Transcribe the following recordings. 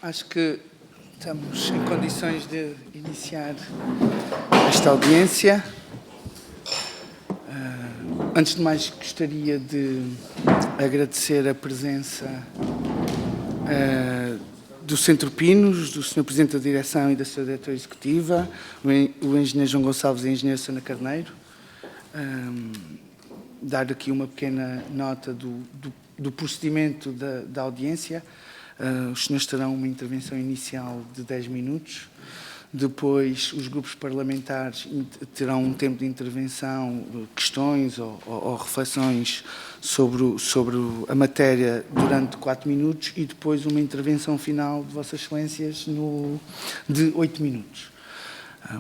Acho que estamos em condições de iniciar esta audiência. Antes de mais, gostaria de agradecer a presença do Centro Pinos, do Sr. Presidente da Direção e da Sra. Diretora Executiva, o Engenheiro João Gonçalves e a Engenheira Susana Carneiro. Dar aqui uma pequena nota do procedimento da audiência. Os senhores terão uma intervenção inicial de 10 minutos. Depois, os grupos parlamentares terão um tempo de intervenção, questões ou reflexões sobre a matéria durante 4 minutos e depois uma intervenção final de Vossas Excelências de 8 minutos.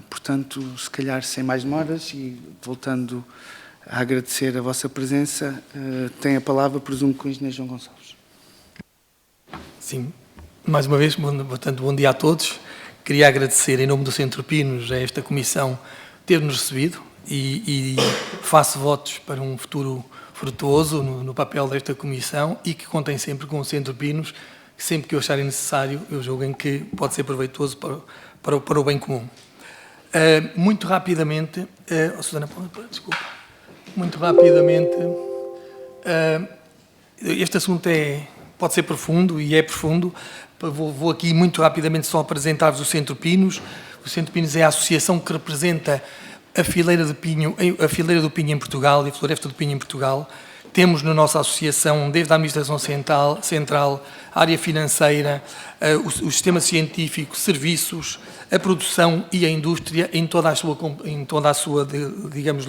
Portanto, se calhar sem mais demoras e voltando a agradecer a vossa presença, tem a palavra, presumo, com o Engenheiro João Gonçalves. Sim, mais uma vez, portanto, bom dia a todos. Queria agradecer, em nome do Centro Pinos, a esta comissão ter-nos recebido e faço votos para um futuro frutuoso no papel desta comissão e que contem sempre com o Centro Pinos, que sempre que eu acharem necessário, eu julguem que pode ser proveitoso para o bem comum. Muito rapidamente, Susana, desculpa. Muito rapidamente, este assunto pode ser profundo e é profundo. Vou aqui muito rapidamente só apresentar-vos o Centro Pinos. O Centro Pinos é a associação que representa a fileira do Pinho em Portugal e a floresta do Pinho em Portugal. Temos na nossa associação, desde a Administração Central, a área financeira, o sistema científico, serviços, a produção e a indústria em toda a sua digamos,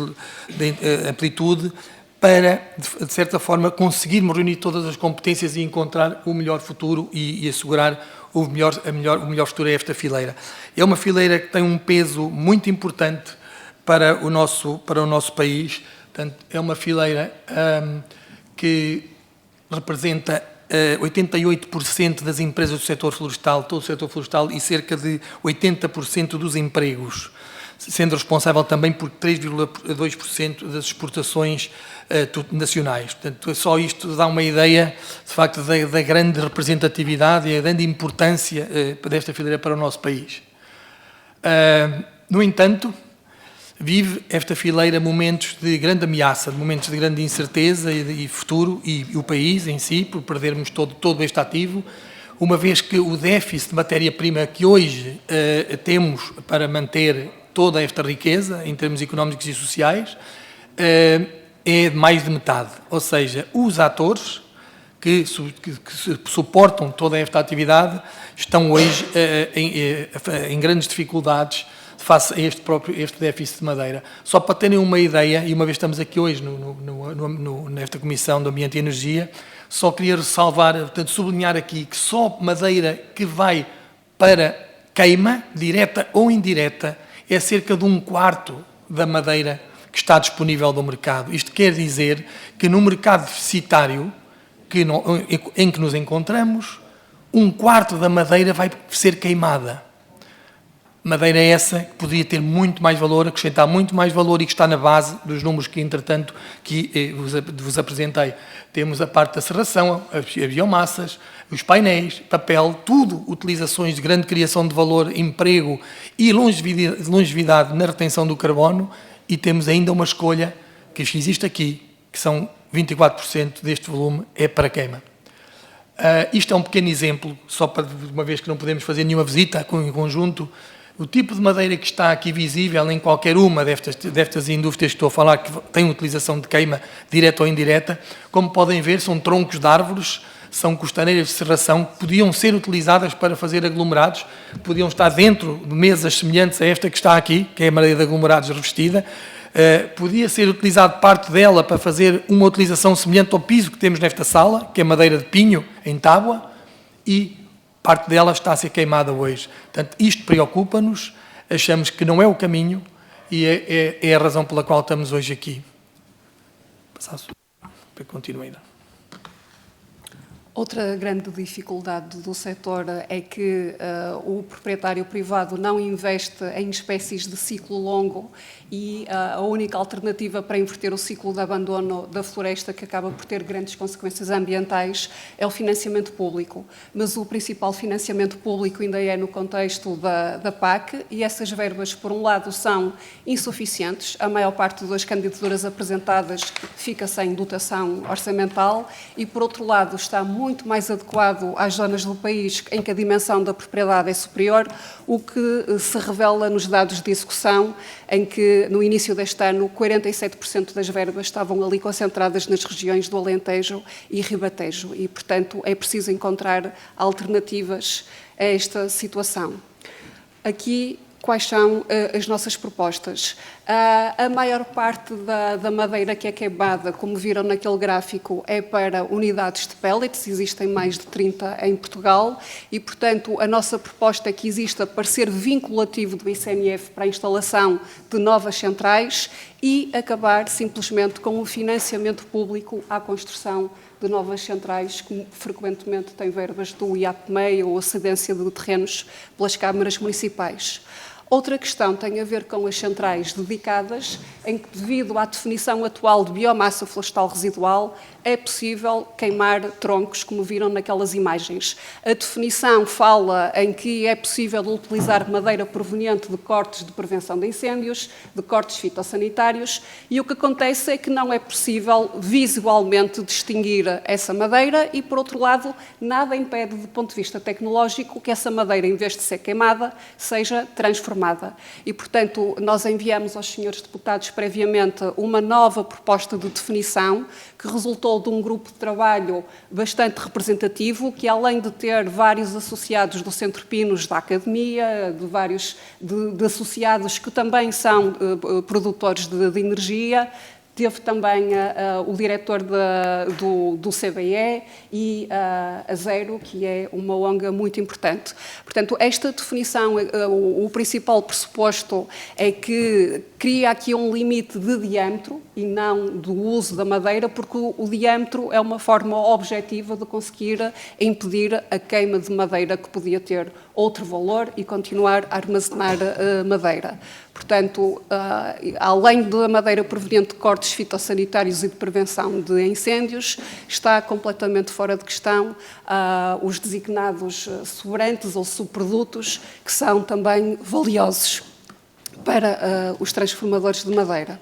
amplitude, para, de certa forma, conseguirmos reunir todas as competências e encontrar o melhor futuro e assegurar o melhor futuro a esta fileira. É uma fileira que tem um peso muito importante para o nosso país. Portanto, é uma fileira que representa 88% das empresas do setor florestal, todo o setor florestal, e cerca de 80% dos empregos, sendo responsável também por 3,2% das exportações nacionais. Portanto, só isto dá uma ideia, de facto, da grande representatividade e a grande importância desta fileira para o nosso país. No entanto, vive esta fileira momentos de grande ameaça, momentos de grande incerteza e futuro, e o país em si, por perdermos todo este ativo, uma vez que o déficit de matéria-prima que hoje temos para manter toda esta riqueza, em termos económicos e sociais, é mais de metade. Ou seja, os atores que suportam toda esta atividade estão hoje em grandes dificuldades face a este déficit de madeira. Só para terem uma ideia, e uma vez estamos aqui hoje nesta Comissão do Ambiente e Energia, só queria ressalvar, portanto, sublinhar aqui que só madeira que vai para queima, direta ou indireta, é cerca de 1/4 da madeira que está disponível no mercado. Isto quer dizer que no mercado deficitário em que nos encontramos, 1/4 da madeira vai ser queimada. Madeira essa que poderia ter muito mais valor, acrescentar muito mais valor e que está na base dos números que, entretanto, vos apresentei. Temos a parte da serração, as biomassas, os painéis, papel, tudo utilizações de grande criação de valor, emprego e longevidade na retenção do carbono, e temos ainda uma escolha que existe aqui, que são 24% deste volume é para queima. Isto é um pequeno exemplo, só para, uma vez que não podemos fazer nenhuma visita em conjunto, o tipo de madeira que está aqui visível em qualquer uma destas indústrias que estou a falar, que têm utilização de queima direta ou indireta, como podem ver, são troncos de árvores, são costaneiras de serração que podiam ser utilizadas para fazer aglomerados, podiam estar dentro de mesas semelhantes a esta que está aqui, que é a madeira de aglomerados revestida, podia ser utilizado parte dela para fazer uma utilização semelhante ao piso que temos nesta sala, que é madeira de pinho em tábua, e parte dela está a ser queimada hoje. Portanto, isto preocupa-nos, achamos que não é o caminho e é a razão pela qual estamos hoje aqui. Passar para continuar. Outra grande dificuldade do setor é que o proprietário privado não investe em espécies de ciclo longo e a única alternativa para inverter o ciclo de abandono da floresta, que acaba por ter grandes consequências ambientais, é o financiamento público. Mas o principal financiamento público ainda é no contexto da PAC e essas verbas, por um lado, são insuficientes. A maior parte das candidaturas apresentadas fica sem dotação orçamental e, por outro lado, está muito mais adequado às zonas do país em que a dimensão da propriedade é superior, o que se revela nos dados de execução, em que, no início deste ano, 47% das verbas estavam ali concentradas nas regiões do Alentejo e Ribatejo e, portanto, é preciso encontrar alternativas a esta situação. Aqui, quais são as nossas propostas? A maior parte da madeira que é queimada, como viram naquele gráfico, é para unidades de pellets, existem mais de 30 em Portugal e, portanto, a nossa proposta é que exista parecer vinculativo do ICNF para a instalação de novas centrais e acabar simplesmente com o financiamento público à construção de novas centrais, que frequentemente têm verbas do IAPMEI ou a cedência de terrenos pelas câmaras municipais. Outra questão tem a ver com as centrais dedicadas, em que, devido à definição atual de biomassa florestal residual, é possível queimar troncos, como viram naquelas imagens. A definição fala em que é possível utilizar madeira proveniente de cortes de prevenção de incêndios, de cortes fitossanitários, e o que acontece é que não é possível visualmente distinguir essa madeira e, por outro lado, nada impede, do ponto de vista tecnológico, que essa madeira, em vez de ser queimada, seja transformada. E, portanto, nós enviamos aos senhores deputados previamente uma nova proposta de definição que resultou de um grupo de trabalho bastante representativo, que além de ter vários associados do Centro Pinos da Academia, de vários de associados que também são produtores de energia, teve também o diretor do CBE e a Zero, que é uma ONG muito importante. Portanto, esta definição, o principal pressuposto é que cria aqui um limite de diâmetro e não do uso da madeira, porque o diâmetro é uma forma objetiva de conseguir impedir a queima de madeira que podia ter outro valor e continuar a armazenar madeira. Portanto, além da madeira proveniente de cortes fitossanitários e de prevenção de incêndios, está completamente fora de questão os designados sobrantes ou subprodutos, que são também valiosos para os transformadores de madeira.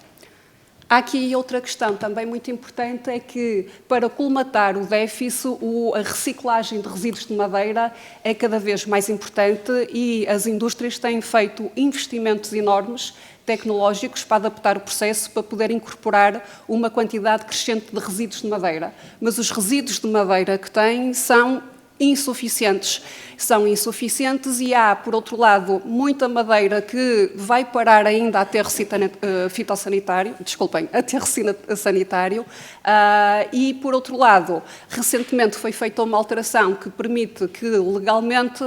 Há aqui outra questão também muito importante, é que, para colmatar o déficit, a reciclagem de resíduos de madeira é cada vez mais importante e as indústrias têm feito investimentos enormes tecnológicos para adaptar o processo, para poder incorporar uma quantidade crescente de resíduos de madeira. Mas os resíduos de madeira que têm são insuficientes. São insuficientes e há, por outro lado, muita madeira que vai parar ainda a aterro fitossanitário, desculpem, aterro sanitário, e, por outro lado, recentemente foi feita uma alteração que permite que, legalmente,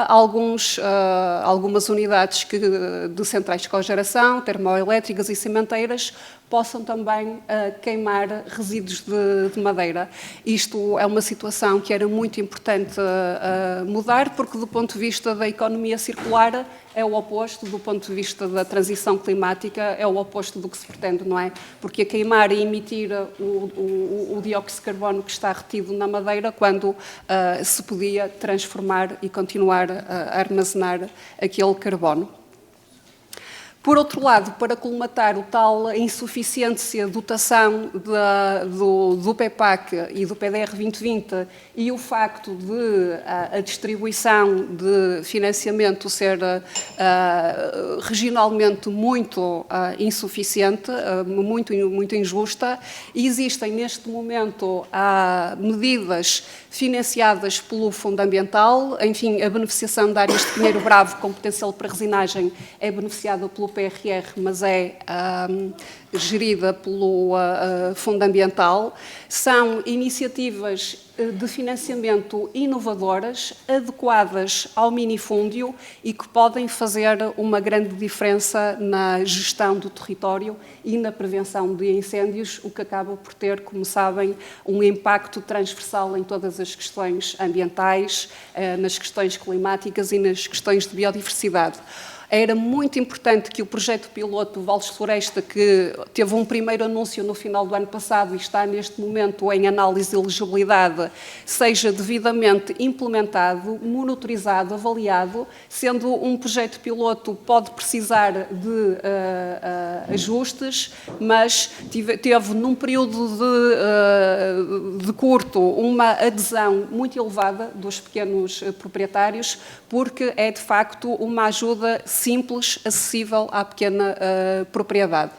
algumas unidades de centrais de cogeração, termoelétricas e cimenteiras possam também queimar resíduos de madeira. Isto é uma situação que era muito importante mudar, porque do ponto de vista da economia circular é o oposto, do ponto de vista da transição climática é o oposto do que se pretende, não é? Porque a queimar e emitir o dióxido de carbono que está retido na madeira, quando se podia transformar e continuar a armazenar aquele carbono. Por outro lado, para colmatar o tal insuficiência de dotação do PEPAC e do PDR 2020 e o facto de a distribuição de financiamento ser regionalmente muito insuficiente, muito injusta, existem neste momento medidas financiadas pelo Fundo Ambiental, enfim, a beneficiação de áreas de Pinheiro Bravo com potencial para resinagem é beneficiada pelo PRR, mas é gerida pelo Fundo Ambiental. São iniciativas de financiamento inovadoras, adequadas ao minifúndio e que podem fazer uma grande diferença na gestão do território e na prevenção de incêndios, o que acaba por ter, como sabem, um impacto transversal em todas as questões ambientais, nas questões climáticas e nas questões de biodiversidade. Era muito importante que o projeto piloto Vales Floresta, que teve um primeiro anúncio no final do ano passado e está neste momento em análise de elegibilidade, seja devidamente implementado, monitorizado, avaliado, sendo um projeto piloto pode precisar de ajustes, mas teve num período de curto uma adesão muito elevada dos pequenos proprietários, porque é de facto uma ajuda simples, acessível à pequena propriedade.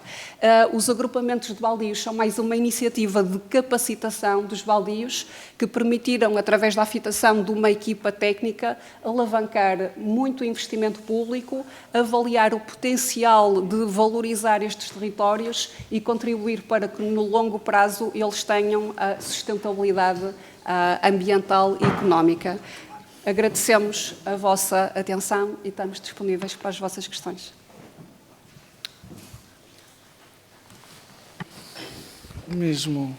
Os agrupamentos de baldios são mais uma iniciativa de capacitação dos baldios que permitiram, através da afetação de uma equipa técnica, alavancar muito investimento público, avaliar o potencial de valorizar estes territórios e contribuir para que, no longo prazo, eles tenham a sustentabilidade ambiental e económica. Agradecemos a vossa atenção e estamos disponíveis para as vossas questões. Mesmo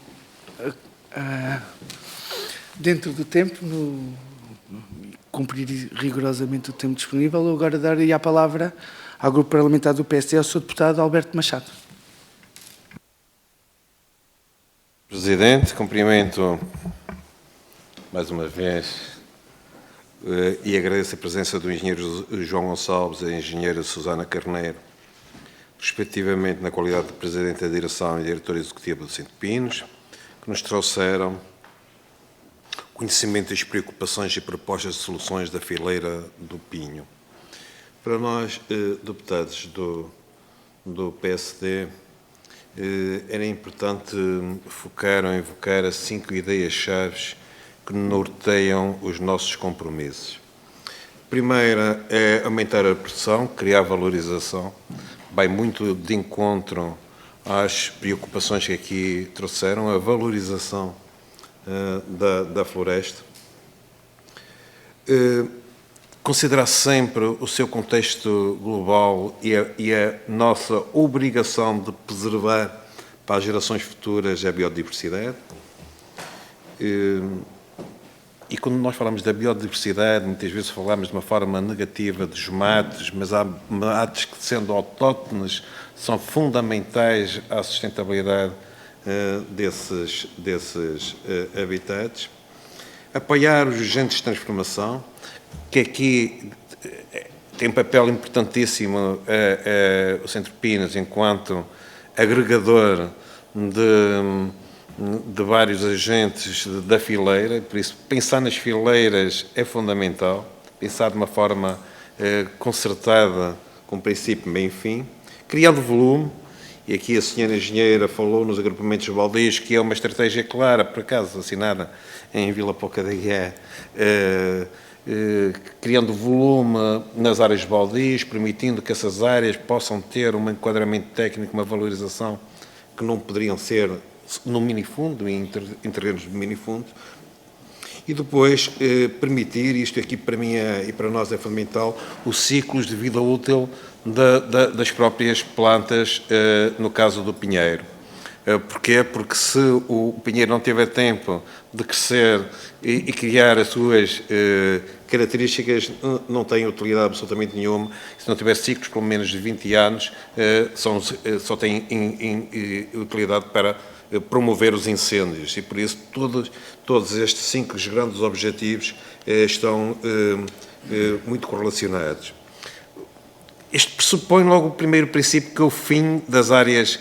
dentro do tempo, cumprir rigorosamente o tempo disponível, eu agora daria a palavra ao Grupo Parlamentar do PSD, ao Sr. Deputado Alberto Machado. Presidente, cumprimento mais uma vez e agradeço a presença do engenheiro João Gonçalves e da engenheira Susana Carneiro, respectivamente na qualidade de Presidente da Direção e Diretora Executiva do Centro Pinos, que nos trouxeram conhecimento das preocupações e propostas de soluções da fileira do Pinho. Para nós, deputados do PSD, era importante focar ou invocar as 5 ideias-chave que norteiam os nossos compromissos. A primeira é aumentar a produção, criar valorização, vai muito de encontro às preocupações que aqui trouxeram, a valorização da floresta. Considerar sempre o seu contexto global e a nossa obrigação de preservar para as gerações futuras a biodiversidade. E quando nós falamos da biodiversidade, muitas vezes falamos de uma forma negativa dos matos, mas há matos que, sendo autóctones, são fundamentais à sustentabilidade desses habitats. Apoiar os agentes de transformação, que aqui tem um papel importantíssimo o Centro Pinos, enquanto agregador de vários agentes da fileira, por isso pensar nas fileiras é fundamental, pensar de uma forma concertada, com princípio, meio e fim, criando volume, e aqui a senhora engenheira falou nos agrupamentos baldios, que é uma estratégia clara, por acaso assinada em Vila Pouca da Guié, criando volume nas áreas baldios, permitindo que essas áreas possam ter um enquadramento técnico, uma valorização que não poderiam ser no minifundo, em terrenos de minifundo, e depois permitir, isto aqui para mim e para nós é fundamental, os ciclos de vida útil das próprias plantas, no caso do pinheiro. Porquê? Porque se o pinheiro não tiver tempo de crescer e criar as suas características, não tem utilidade absolutamente nenhuma. Se não tiver ciclos com menos de 20 anos, só tem utilidade para promover os incêndios. E por isso todos estes 5 grandes objetivos estão muito correlacionados. Isto pressupõe logo o primeiro princípio, que é o fim das áreas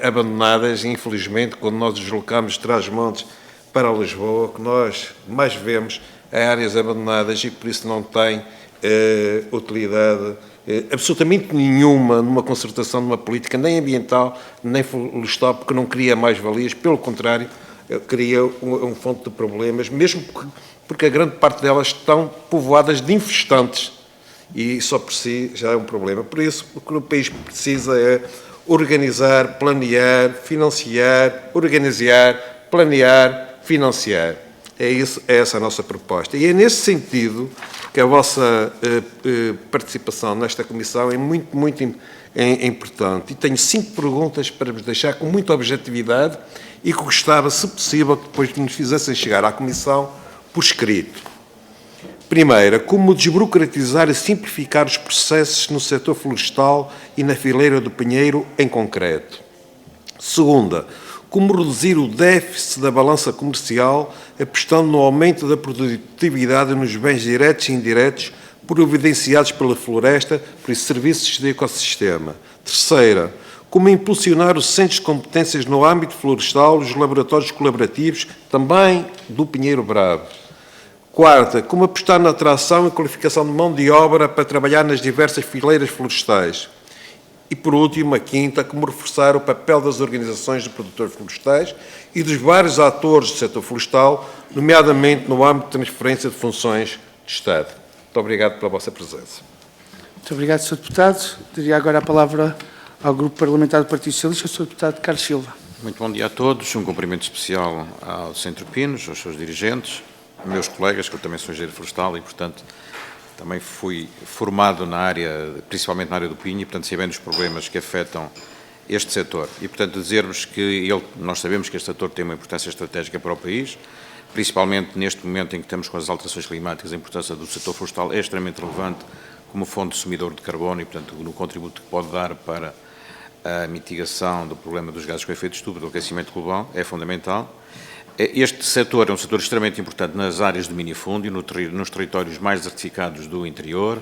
abandonadas. E, infelizmente, quando nós deslocamos de Trás-os-Montes para Lisboa, o que nós mais vemos é áreas abandonadas e por isso não tem utilidade absolutamente nenhuma numa concertação de uma política nem ambiental, nem florestal, porque não cria mais-valias, pelo contrário, cria um fonte de problemas, mesmo porque a grande parte delas estão povoadas de infestantes. e só por si já é um problema. Por isso, o que o país precisa é organizar, planear, financiar, organizar, planear, financiar. É essa a nossa proposta. E é nesse sentido que a vossa participação nesta comissão é muito importante. E tenho 5 perguntas para vos deixar com muita objetividade e que gostava, se possível, que depois nos fizessem chegar à comissão por escrito. Primeira, como desburocratizar e simplificar os processos no setor florestal e na fileira do pinheiro em concreto. Segunda, como reduzir o déficit da balança comercial, apostando no aumento da produtividade nos bens diretos e indiretos providenciados pela floresta, por serviços de ecossistema. Terceira, como impulsionar os centros de competências no âmbito florestal, os laboratórios colaborativos, também do Pinheiro Bravo. Quarta, como apostar na atração e qualificação de mão de obra para trabalhar nas diversas fileiras florestais. E, por último, a quinta, como reforçar o papel das organizações de produtores florestais e dos vários atores do setor florestal, nomeadamente no âmbito de transferência de funções de Estado. Muito obrigado pela vossa presença. Muito obrigado, Sr. Deputado. Daria agora a palavra ao Grupo Parlamentar do Partido Socialista, Sr. Deputado Carlos Silva. Muito bom dia a todos. Um cumprimento especial ao Centro Pinos, aos seus dirigentes, meus colegas, que eu também sou engenheiro florestal e, portanto, também fui formado na área, principalmente na área do pinho, e, portanto, sabendo os problemas que afetam este setor. E, portanto, dizer-vos que nós sabemos que este setor tem uma importância estratégica para o país, principalmente neste momento em que estamos com as alterações climáticas, a importância do setor florestal é extremamente relevante como fonte consumidor de carbono e, portanto, no contributo que pode dar para a mitigação do problema dos gases com efeito de estufa, do aquecimento global, é fundamental. Este setor é um setor extremamente importante nas áreas de minifúndio, nos territórios mais desertificados do interior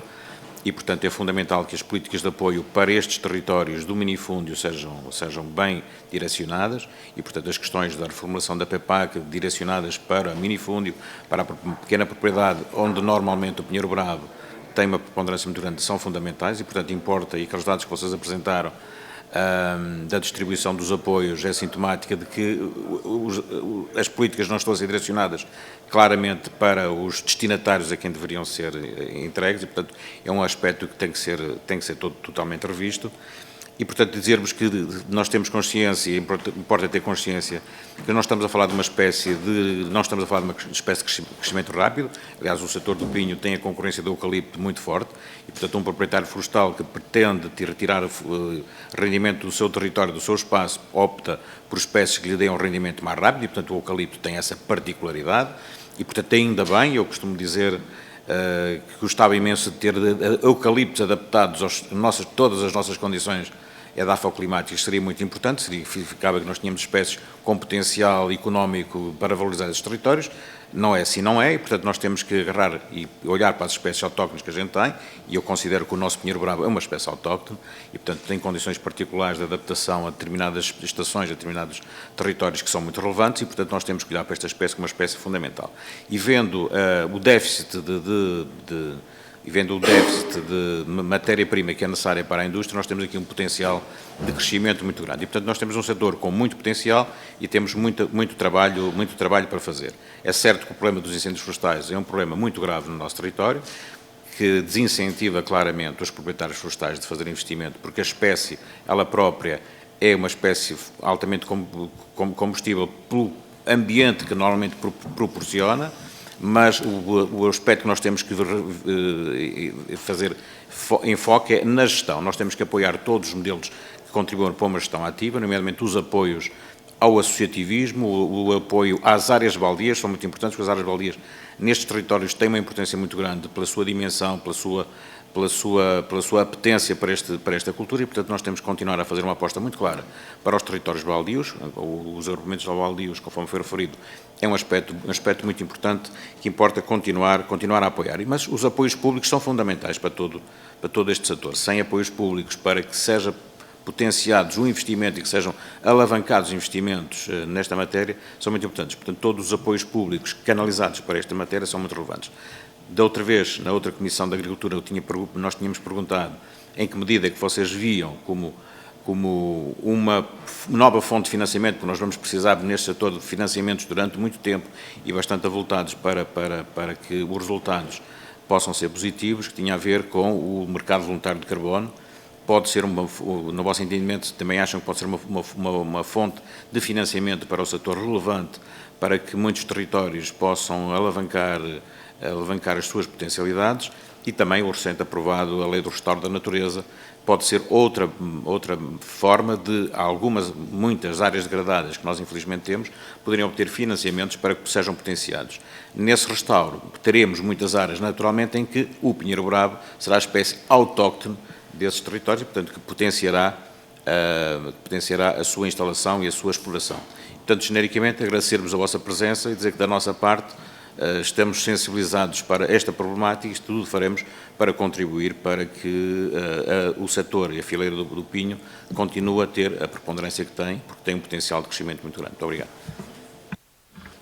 e, portanto, é fundamental que as políticas de apoio para estes territórios do minifúndio sejam bem direcionadas e, portanto, as questões da reformulação da PEPAC direcionadas para minifúndio, para a pequena propriedade, onde normalmente o Pinheiro Bravo tem uma preponderância muito grande, são fundamentais e, portanto, importa, e aqueles dados que vocês apresentaram, da distribuição dos apoios é sintomática de que as políticas não estão a ser direcionadas claramente para os destinatários a quem deveriam ser entregues e, portanto, é um aspecto que tem que ser totalmente revisto. E, portanto, dizer-vos que nós temos consciência, importa ter consciência, que nós estamos a falar de uma espécie de crescimento rápido. Aliás, o setor do pinho tem a concorrência do eucalipto muito forte e, portanto, um proprietário florestal que pretende retirar rendimento do seu território, do seu espaço, opta por espécies que lhe deem um rendimento mais rápido e, portanto, o eucalipto tem essa particularidade e, portanto, ainda bem, eu costumo dizer que gostava imenso de ter eucaliptos adaptados a todas as nossas condições edafoclimáticas, seria muito importante, significava que nós tínhamos espécies com potencial económico para valorizar esses territórios. Não é assim, não é, e portanto nós temos que agarrar e olhar para as espécies autóctones que a gente tem, e eu considero que o nosso pinheiro bravo é uma espécie autóctone, e portanto tem condições particulares de adaptação a determinadas estações, a determinados territórios que são muito relevantes, e portanto nós temos que olhar para esta espécie como uma espécie fundamental. E vendo o déficit de matéria-prima que é necessária para a indústria, nós temos aqui um potencial de crescimento muito grande. E, portanto, nós temos um setor com muito potencial e temos muito trabalho para fazer. É certo que o problema dos incêndios florestais é um problema muito grave no nosso território, que desincentiva claramente os proprietários florestais de fazer investimento, porque a espécie, ela própria, é uma espécie altamente combustível pelo ambiente que normalmente proporciona, mas o aspecto que nós temos que fazer enfoque é na gestão. Nós temos que apoiar todos os modelos que contribuam para uma gestão ativa, nomeadamente os apoios ao associativismo, o apoio às áreas baldias, são muito importantes, porque as áreas baldias nestes territórios têm uma importância muito grande pela sua dimensão, pela sua apetência para esta cultura e, portanto, nós temos que continuar a fazer uma aposta muito clara para os territórios baldios. Os agrupamentos baldios, conforme foi referido, é um aspecto muito importante que importa continuar a apoiar. Mas os apoios públicos são fundamentais para todo este setor. Sem apoios públicos, para que seja potenciados o investimento e que sejam alavancados investimentos nesta matéria, são muito importantes. Portanto, todos os apoios públicos canalizados para esta matéria são muito relevantes. Da outra vez, na outra Comissão da Agricultura, nós tínhamos perguntado em que medida é que vocês viam como uma nova fonte de financiamento, porque nós vamos precisar neste setor de financiamentos durante muito tempo e bastante avultados para que os resultados possam ser positivos, que tinha a ver com o mercado voluntário de carbono. Pode ser, no vosso entendimento, também acham que pode ser uma fonte de financiamento para o setor relevante, para que muitos territórios possam alavancar as suas potencialidades, e também o recente aprovado a Lei do Restauro da Natureza pode ser outra forma de muitas áreas degradadas que nós infelizmente temos, poderiam obter financiamentos para que sejam potenciados. Nesse restauro teremos muitas áreas naturalmente em que o pinheiro bravo será a espécie autóctone desses territórios, portanto que potenciará a sua instalação e a sua exploração. Portanto, genericamente, agradecer-vos a vossa presença e dizer que da nossa parte estamos sensibilizados para esta problemática e tudo faremos para contribuir para que o setor e a fileira do pinho continue a ter a preponderância que tem, porque tem um potencial de crescimento muito grande. Muito obrigado.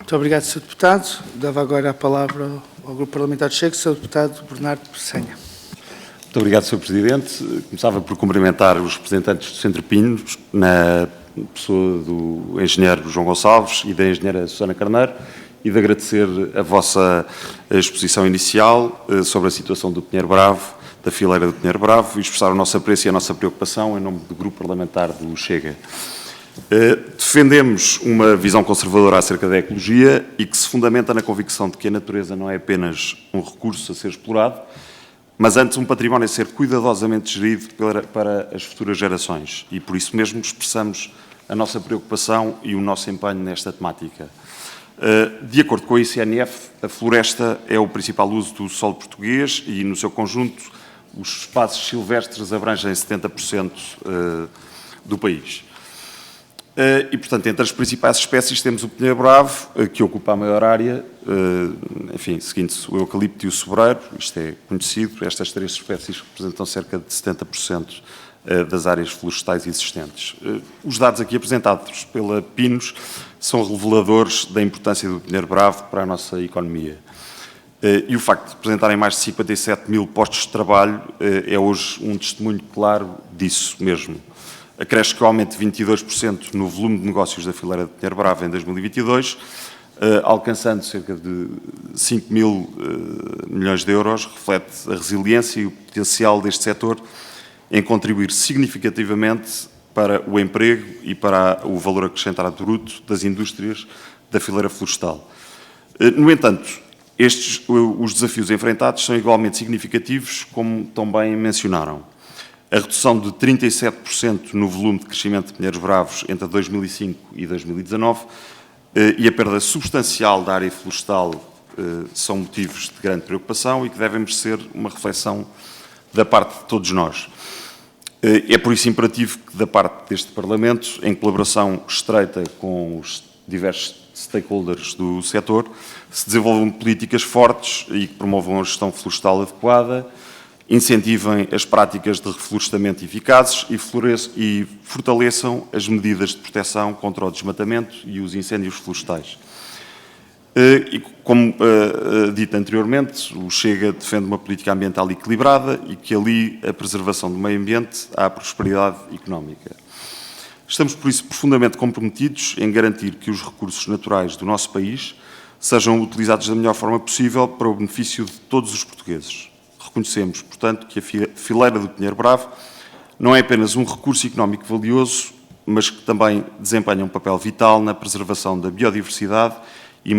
Muito obrigado, Sr. Deputado. Dava agora a palavra ao Grupo Parlamentar do Chega, Sr. Deputado Bernardo Pessanha. Muito obrigado, Sr. Presidente. Começava por cumprimentar os representantes do Centro Pinos, na pessoa do engenheiro João Gonçalves e da engenheira Susana Carneiro, e de agradecer a vossa exposição inicial sobre a situação do Pinheiro Bravo, da fileira do Pinheiro Bravo, e expressar o nosso apreço e a nossa preocupação em nome do Grupo Parlamentar do Chega. Defendemos uma visão conservadora acerca da ecologia e que se fundamenta na convicção de que a natureza não é apenas um recurso a ser explorado, mas antes um património a ser cuidadosamente gerido para as futuras gerações. E por isso mesmo expressamos a nossa preocupação e o nosso empenho nesta temática. De acordo com a ICNF, a floresta é o principal uso do solo português e, no seu conjunto, os espaços silvestres abrangem 70% do país. E, portanto, entre as principais espécies temos o pinheiro bravo, que ocupa a maior área, enfim, seguindo-se o eucalipto e o sobreiro, isto é conhecido, estas três espécies representam cerca de 70% das áreas florestais existentes. Os dados aqui apresentados pela Pinos são reveladores da importância do pinheiro bravo para a nossa economia. E o facto de representarem mais de 57 mil postos de trabalho é hoje um testemunho claro disso mesmo. Acresce que o aumento de 22% no volume de negócios da fileira de pinheiro bravo em 2022, alcançando cerca de 5 mil milhões de euros, reflete a resiliência e o potencial deste setor em contribuir significativamente para o emprego e para o valor acrescentado bruto das indústrias da fileira florestal. No entanto, os desafios enfrentados são igualmente significativos, como também mencionaram. A redução de 37% no volume de crescimento de pinheiros bravos entre 2005 e 2019 e a perda substancial da área florestal são motivos de grande preocupação e que devem merecer uma reflexão da parte de todos nós. É por isso imperativo que, da parte deste Parlamento, em colaboração estreita com os diversos stakeholders do setor, se desenvolvam políticas fortes e que promovam a gestão florestal adequada, incentivem as práticas de reflorestamento eficazes e fortaleçam as medidas de proteção contra o desmatamento e os incêndios florestais. E, como dito anteriormente, o Chega defende uma política ambiental equilibrada e que alie a preservação do meio ambiente à prosperidade económica. Estamos, por isso, profundamente comprometidos em garantir que os recursos naturais do nosso país sejam utilizados da melhor forma possível para o benefício de todos os portugueses. Reconhecemos, portanto, que a fileira do pinheiro bravo não é apenas um recurso económico valioso, mas que também desempenha um papel vital na preservação da biodiversidade e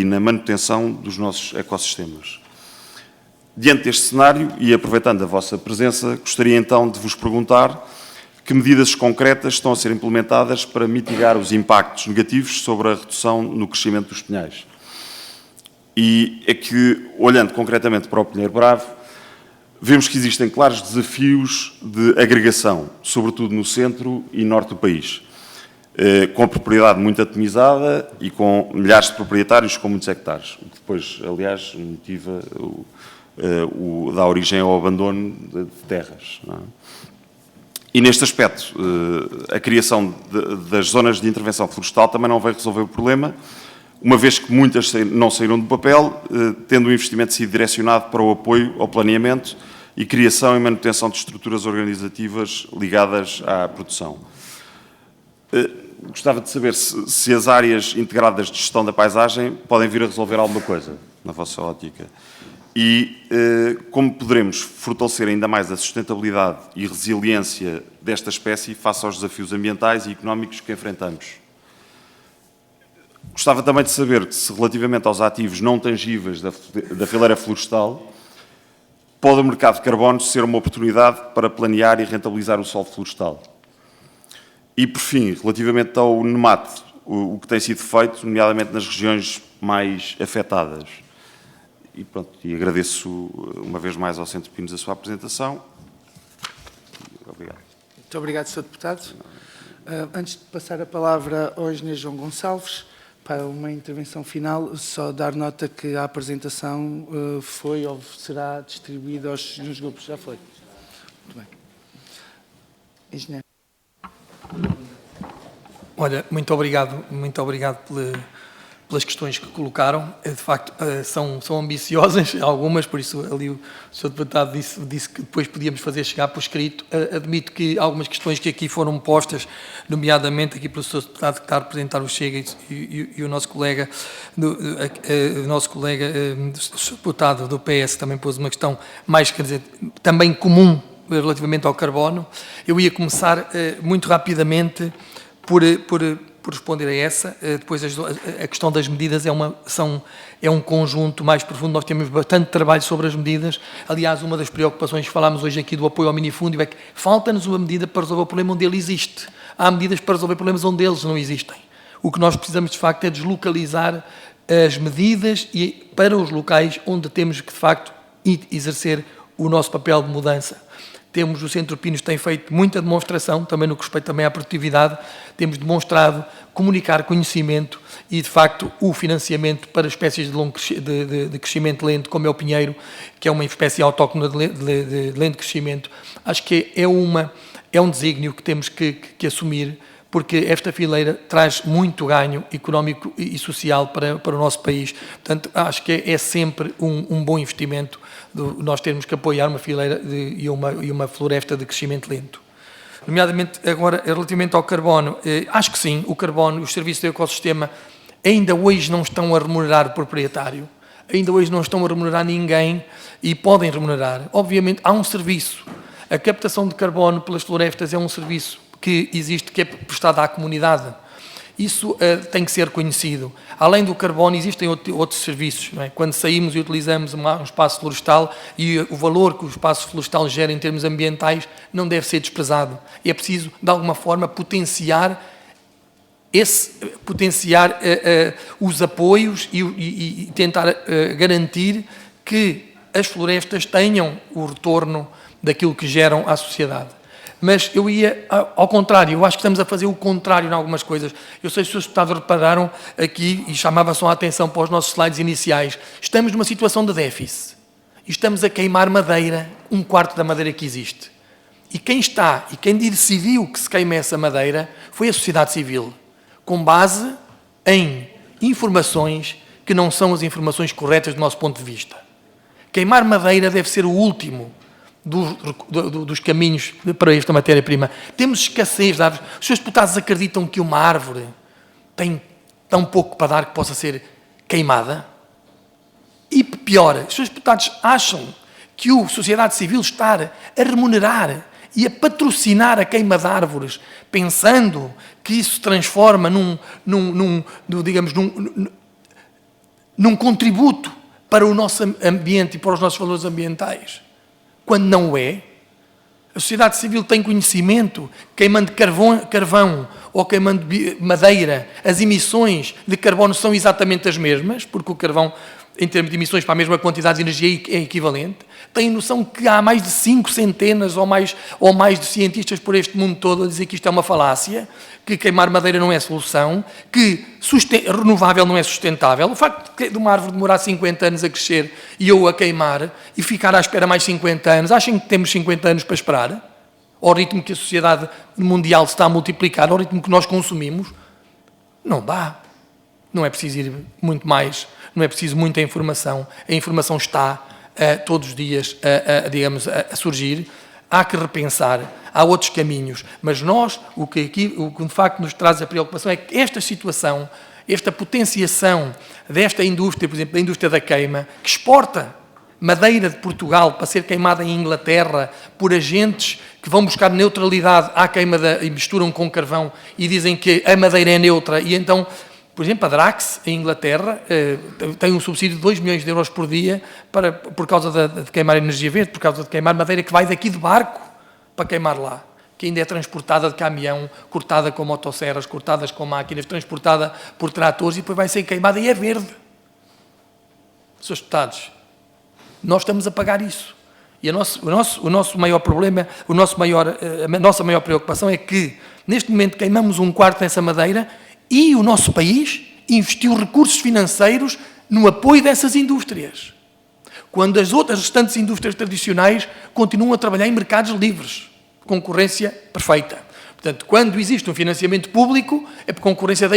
na manutenção dos nossos ecossistemas. Diante deste cenário, e aproveitando a vossa presença, gostaria então de vos perguntar que medidas concretas estão a ser implementadas para mitigar os impactos negativos sobre a redução no crescimento dos pinheiros. E é que, olhando concretamente para o pinheiro bravo, vemos que existem claros desafios de agregação, sobretudo no centro e norte do país, com a propriedade muito atomizada e com milhares de proprietários com muitos hectares, o que depois, aliás, motiva dá origem ao abandono de terras. Não é? E neste aspecto, a criação das zonas de intervenção florestal também não vai resolver o problema, uma vez que muitas não saíram do papel, tendo o investimento sido direcionado para o apoio ao planeamento e criação e manutenção de estruturas organizativas ligadas à produção. Gostava de saber se as áreas integradas de gestão da paisagem podem vir a resolver alguma coisa, na vossa ótica. e como poderemos fortalecer ainda mais a sustentabilidade e resiliência desta espécie face aos desafios ambientais e económicos que enfrentamos. Gostava também de saber se, relativamente aos ativos não tangíveis da fileira florestal, pode o mercado de carbono ser uma oportunidade para planear e rentabilizar o solo florestal. E, por fim, relativamente ao NEMAT, o que tem sido feito, nomeadamente nas regiões mais afetadas. E pronto, e agradeço uma vez mais ao Centro Pinos a sua apresentação. Obrigado. Muito obrigado, Sr. Deputado. Antes de passar a palavra ao Engenheiro João Gonçalves, para uma intervenção final, só dar nota que a apresentação foi ou será distribuída nos grupos. Já foi. Muito bem. Engenheiro. Olha, muito obrigado pelas questões que colocaram. De facto, são ambiciosas algumas, por isso ali o Sr. Deputado disse que depois podíamos fazer chegar por escrito. Admito que algumas questões que aqui foram postas, nomeadamente aqui pelo Sr. Deputado que está a representar o Chega e o nosso colega, o Sr. Deputado do PS também pôs uma questão mais, quer dizer, também comum relativamente ao carbono. Eu ia começar muito rapidamente por responder a essa. Depois a questão das medidas é um conjunto mais profundo. Nós temos bastante trabalho sobre as medidas. Aliás, uma das preocupações que falámos hoje aqui do apoio ao minifúndio é que falta-nos uma medida para resolver o problema onde ele existe. Há medidas para resolver problemas onde eles não existem. O que nós precisamos, de facto, é deslocalizar as medidas e para os locais onde temos que, de facto, exercer o nosso papel de mudança. O Centro Pinos tem feito muita demonstração, também no que respeita também à produtividade, temos demonstrado comunicar conhecimento e, de facto, o financiamento para espécies de crescimento lento, como é o pinheiro, que é uma espécie autóctone de lento crescimento. Acho que é um desígnio que temos que assumir, porque esta fileira traz muito ganho económico e social para o nosso país. Portanto, acho que é sempre um bom investimento nós termos que apoiar uma fileira e uma floresta de crescimento lento. Nomeadamente, agora, relativamente ao carbono, acho que sim, o carbono, os serviços do ecossistema, ainda hoje não estão a remunerar o proprietário, ainda hoje não estão a remunerar ninguém e podem remunerar. Obviamente, há um serviço. A captação de carbono pelas florestas é um serviço que existe, que é prestado à comunidade. Isso tem que ser conhecido. Além do carbono, existem outros serviços. Não é? Quando saímos e utilizamos um espaço florestal e o valor que o espaço florestal gera em termos ambientais não deve ser desprezado. É preciso, de alguma forma, potenciar os apoios e tentar garantir que as florestas tenham o retorno daquilo que geram à sociedade. Mas eu ia ao contrário, eu acho que estamos a fazer o contrário em algumas coisas. Eu sei se os deputados repararam aqui, e chamava só a atenção para os nossos slides iniciais, estamos numa situação de déficit. E estamos a queimar madeira, 1/4 da madeira que existe. E quem decidiu que se queime essa madeira foi a sociedade civil, com base em informações que não são as informações corretas do nosso ponto de vista. Queimar madeira deve ser o último dos caminhos para esta matéria-prima. Temos escassez de árvores. Os seus deputados acreditam que uma árvore tem tão pouco para dar que possa ser queimada? E pior, os seus deputados acham que a sociedade civil está a remunerar e a patrocinar a queima de árvores, pensando que isso se transforma num contributo para o nosso ambiente e para os nossos valores ambientais? Quando não é, a sociedade civil tem conhecimento, queimando carvão ou queimando madeira, as emissões de carbono são exatamente as mesmas, porque o carvão, em termos de emissões para a mesma quantidade de energia, é equivalente. Tem noção que há mais de 5 centenas ou mais de cientistas por este mundo todo a dizer que isto é uma falácia, que queimar madeira não é solução, que renovável não é sustentável. O facto de uma árvore demorar 50 anos a crescer e eu a queimar e ficar à espera mais 50 anos, acham que temos 50 anos para esperar? Ao ritmo que a sociedade mundial se está a multiplicar, ao ritmo que nós consumimos? Não dá. Não é preciso ir muito mais, não é preciso muita informação. A informação está todos os dias a surgir. Há que repensar, há outros caminhos, mas nós, o que de facto nos traz a preocupação é que esta situação, esta potenciação desta indústria, por exemplo, da indústria da queima, que exporta madeira de Portugal para ser queimada em Inglaterra por agentes que vão buscar neutralidade à queima e misturam com carvão e dizem que a madeira é neutra e então, por exemplo, a Drax, em Inglaterra, tem um subsídio de 2 milhões de euros por dia por causa de queimar energia verde, por causa de queimar madeira que vai daqui de barco para queimar lá, que ainda é transportada de caminhão, cortada com motosserras, cortadas com máquinas, transportada por tratores e depois vai ser queimada e é verde. Senhores deputados, nós estamos a pagar isso. E o nosso maior problema, a nossa maior preocupação é que, neste momento, queimamos 1/4 dessa madeira e o nosso país investiu recursos financeiros no apoio dessas indústrias. Quando as outras restantes indústrias tradicionais continuam a trabalhar em mercados livres, concorrência perfeita. Portanto, quando existe um financiamento público, a concorrência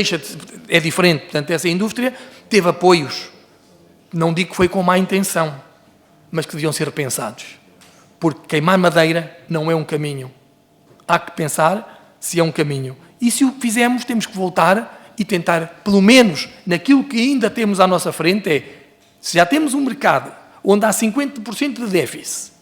é diferente. Portanto, essa indústria teve apoios. Não digo que foi com má intenção, mas que deviam ser repensados. Porque queimar madeira não é um caminho. Há que pensar se é um caminho. E se o fizermos, temos que voltar e tentar, pelo menos naquilo que ainda temos à nossa frente, se já temos um mercado onde há 50% de déficit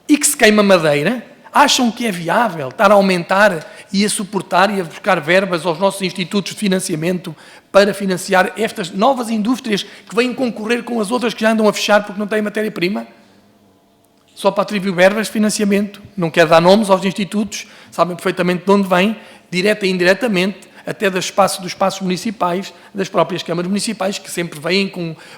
e que se queima madeira, acham que é viável estar a aumentar e a suportar e a buscar verbas aos nossos institutos de financiamento para financiar estas novas indústrias que vêm concorrer com as outras que já andam a fechar porque não têm matéria-prima? Só para atribuir verbas de financiamento. Não quero dar nomes aos institutos, sabem perfeitamente de onde vêm, direta e indiretamente, até dos espaços municipais, das próprias câmaras municipais, que sempre vêm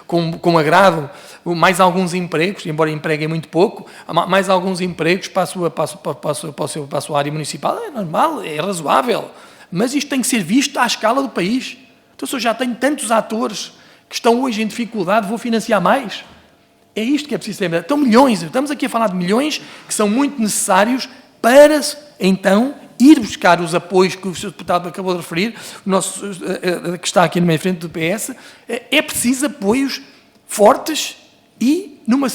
com agrado mais alguns empregos, embora empreguem muito pouco, mais alguns empregos para a sua área municipal. É normal, é razoável, mas isto tem que ser visto à escala do país. Então, se eu já tenho tantos atores que estão hoje em dificuldade, vou financiar mais? É isto que é preciso lembrar. Então, milhões, estamos aqui a falar de milhões que são muito necessários para, então, ir buscar os apoios que o Sr. Deputado acabou de referir, que está aqui na minha frente do PS. É preciso apoios fortes e numa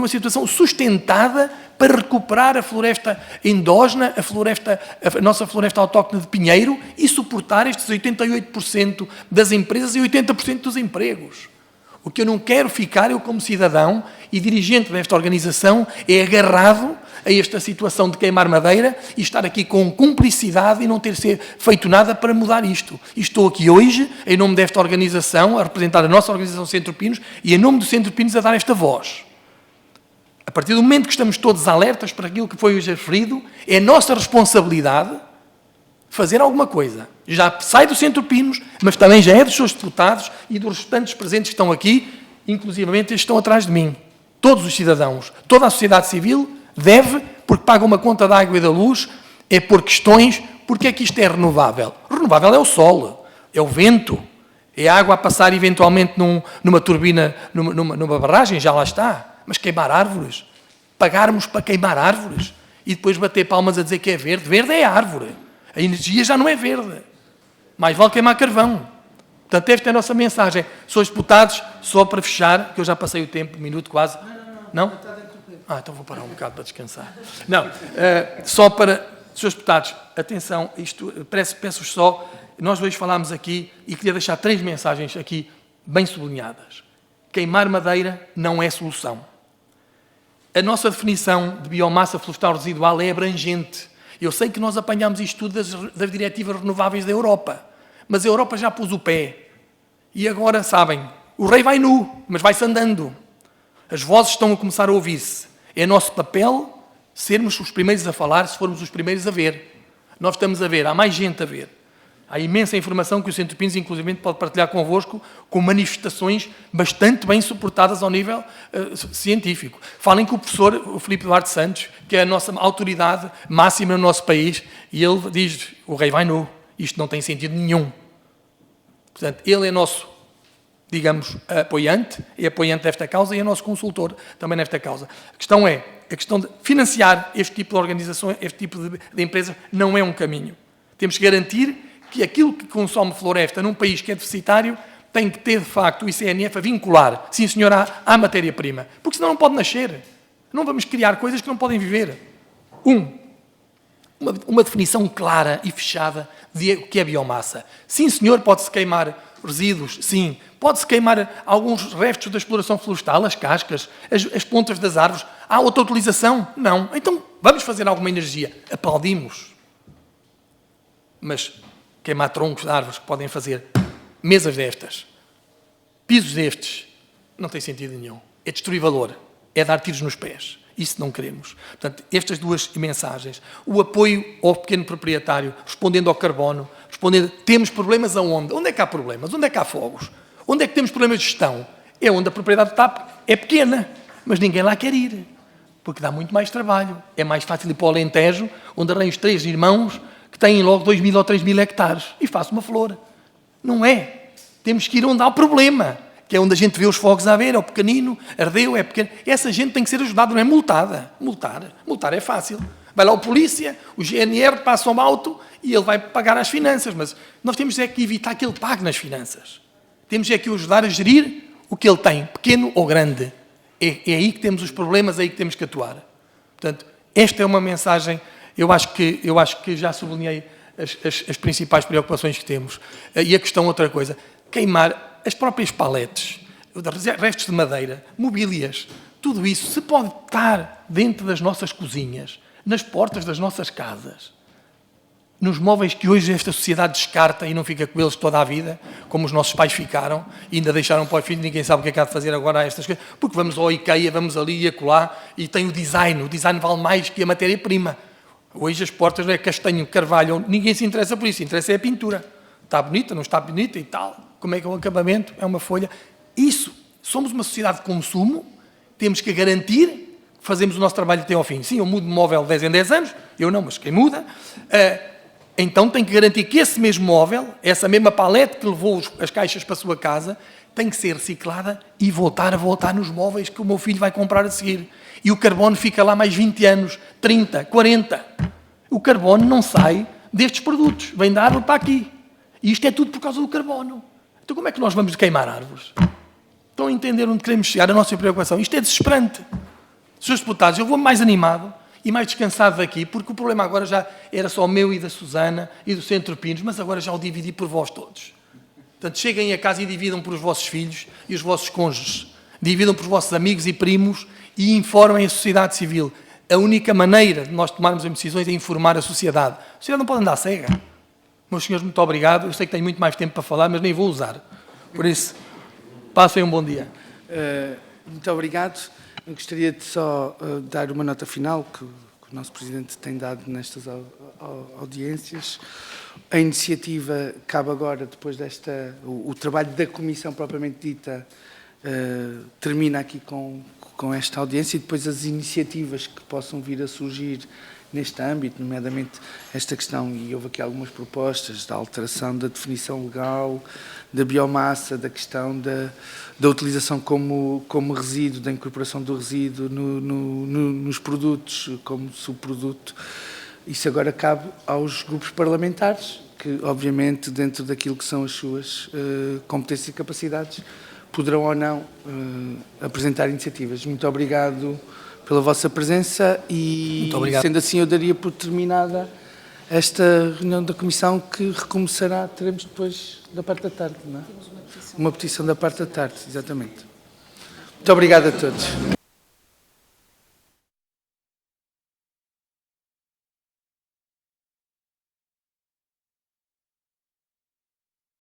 situação sustentada para recuperar a floresta endógena, a nossa floresta autóctone de pinheiro e suportar estes 88% das empresas e 80% dos empregos. O que eu não quero ficar, eu como cidadão e dirigente desta organização, é agarrado a esta situação de queimar madeira e estar aqui com cumplicidade e não ter feito nada para mudar isto. E estou aqui hoje, em nome desta organização, a representar a nossa organização Centro Pinos e em nome do Centro Pinos a dar esta voz. A partir do momento que estamos todos alertas para aquilo que foi hoje referido, é a nossa responsabilidade fazer alguma coisa. Já sai do Centro Pinos, mas também já é dos seus deputados e dos restantes presentes que estão aqui, inclusivamente estes que estão atrás de mim. Todos os cidadãos, toda a sociedade civil deve, porque paga uma conta da água e da luz, é por questões, porque é que isto é renovável? Renovável é o sol, é o vento, é a água a passar eventualmente numa turbina, numa barragem, já lá está. Mas queimar árvores, pagarmos para queimar árvores e depois bater palmas a dizer que é verde, verde é árvore. A energia já não é verde. Mais vale queimar carvão. Portanto, esta é a nossa mensagem. Senhores deputados, só para fechar, que eu já passei o tempo, um minuto quase. Não? Então vou parar um bocado para descansar. Não, só para... Senhores deputados, atenção, peço-vos só... Nós hoje falámos aqui e queria deixar 3 mensagens aqui bem sublinhadas. Queimar madeira não é solução. A nossa definição de biomassa florestal residual é abrangente. Eu sei que nós apanhámos isto tudo das diretivas renováveis da Europa, mas a Europa já pôs o pé. E agora, sabem, o rei vai nu, mas vai-se andando. As vozes estão a começar a ouvir-se. É nosso papel sermos os primeiros a falar, se formos os primeiros a ver. Nós estamos a ver, há mais gente a ver. Há imensa informação que o Centro Pinos, inclusive, pode partilhar convosco, com manifestações bastante bem suportadas ao nível científico. Falem com o professor Filipe Duarte Santos, que é a nossa autoridade máxima no nosso país, e ele diz, o rei vai nu, isto não tem sentido nenhum. Portanto, ele é nosso, digamos, apoiante, é apoiante desta causa e é nosso consultor também nesta causa. A questão é, a questão de financiar este tipo de organizações, este tipo de empresas, não é um caminho. Temos que garantir que aquilo que consome floresta num país que é deficitário tem que ter, de facto, o ICNF a vincular, sim senhor, à matéria-prima. Porque senão não pode nascer. Não vamos criar coisas que não podem viver. Uma definição clara e fechada de o que é biomassa. Sim senhor, pode-se queimar resíduos, sim. Pode-se queimar alguns restos da exploração florestal, as cascas, as pontas das árvores. Há outra utilização? Não. Então, vamos fazer alguma energia. Aplaudimos. Mas queimar troncos de árvores que podem fazer mesas destas, pisos destes, não tem sentido nenhum. É destruir valor. É dar tiros nos pés. Isso não queremos. Portanto, estas duas mensagens. O apoio ao pequeno proprietário, respondendo ao carbono, respondendo, temos problemas aonde? Onde é que há problemas? Onde é que há fogos? Onde é que temos problemas de gestão? É onde a propriedade de TAP é pequena, mas ninguém lá quer ir, porque dá muito mais trabalho. É mais fácil ir para o Alentejo, onde arranjo 3 irmãos que têm logo 2.000 ou 3.000 hectares e faço uma flor. Não é. Temos que ir onde há o problema, que é onde a gente vê os fogos a ver, é o pequenino, ardeu, é pequeno. Essa gente tem que ser ajudada, não é multada. Multar é fácil. Vai lá o polícia, o GNR passa um auto e ele vai pagar as finanças, mas nós temos é que evitar que ele pague nas finanças. Temos é que o ajudar a gerir o que ele tem, pequeno ou grande. É aí que temos os problemas, é aí que temos que atuar. Portanto, esta é uma mensagem, eu acho que já sublinhei as principais preocupações que temos. E a questão, outra coisa, queimar as próprias paletes, restos de madeira, mobílias, tudo isso se pode estar dentro das nossas cozinhas, nas portas das nossas casas, nos móveis que hoje esta sociedade descarta e não fica com eles toda a vida, como os nossos pais ficaram, e ainda deixaram para o filho, ninguém sabe o que é que há de fazer agora a estas coisas, porque vamos ao IKEA, vamos ali e acolá, e tem o design vale mais que a matéria-prima. Hoje as portas não é castanho, carvalho, ninguém se interessa por isso, interessa é a pintura. Está bonita, não está bonita e tal, como é que é o acabamento, é uma folha. Isso, somos uma sociedade de consumo, temos que garantir que fazemos o nosso trabalho até ao fim. Sim, eu mudo de móvel de 10 em 10 anos, eu não, mas quem muda... Então tem que garantir que esse mesmo móvel, essa mesma palete que levou as caixas para a sua casa, tem que ser reciclada e voltar nos móveis que o meu filho vai comprar a seguir. E o carbono fica lá mais 20 anos, 30, 40. O carbono não sai destes produtos, vem da árvore para aqui. E isto é tudo por causa do carbono. Então como é que nós vamos queimar árvores? Estão a entender onde queremos chegar, a nossa preocupação? Isto é desesperante. Senhores deputados, eu vou mais animado e mais descansado daqui, porque o problema agora já era só meu e da Susana e do Centro Pinos, mas agora já o dividi por vós todos. Portanto, cheguem a casa e dividam por os vossos filhos e os vossos cônjuges. Dividam por os vossos amigos e primos e informem a sociedade civil. A única maneira de nós tomarmos as decisões é informar a sociedade. A sociedade não pode andar cega. Meus senhores, muito obrigado. Eu sei que tenho muito mais tempo para falar, mas nem vou usar. Por isso, passem um bom dia. Muito obrigado. Eu gostaria de só dar uma nota final que o nosso Presidente tem dado nestas audiências. A iniciativa cabe agora, depois desta... O trabalho da Comissão propriamente dita termina aqui com esta audiência e depois as iniciativas que possam vir a surgir neste âmbito, nomeadamente esta questão, e houve aqui algumas propostas da alteração da definição legal, da biomassa, da questão da utilização como resíduo, da incorporação do resíduo nos produtos como subproduto. Isso agora cabe aos grupos parlamentares, que obviamente dentro daquilo que são as suas competências e capacidades, poderão ou não apresentar iniciativas. Muito obrigado pela vossa presença e, sendo assim, eu daria por terminada esta reunião da Comissão, que recomeçará, teremos depois da parte da tarde, não é? Uma petição da parte da tarde, exatamente. Muito obrigado a todos.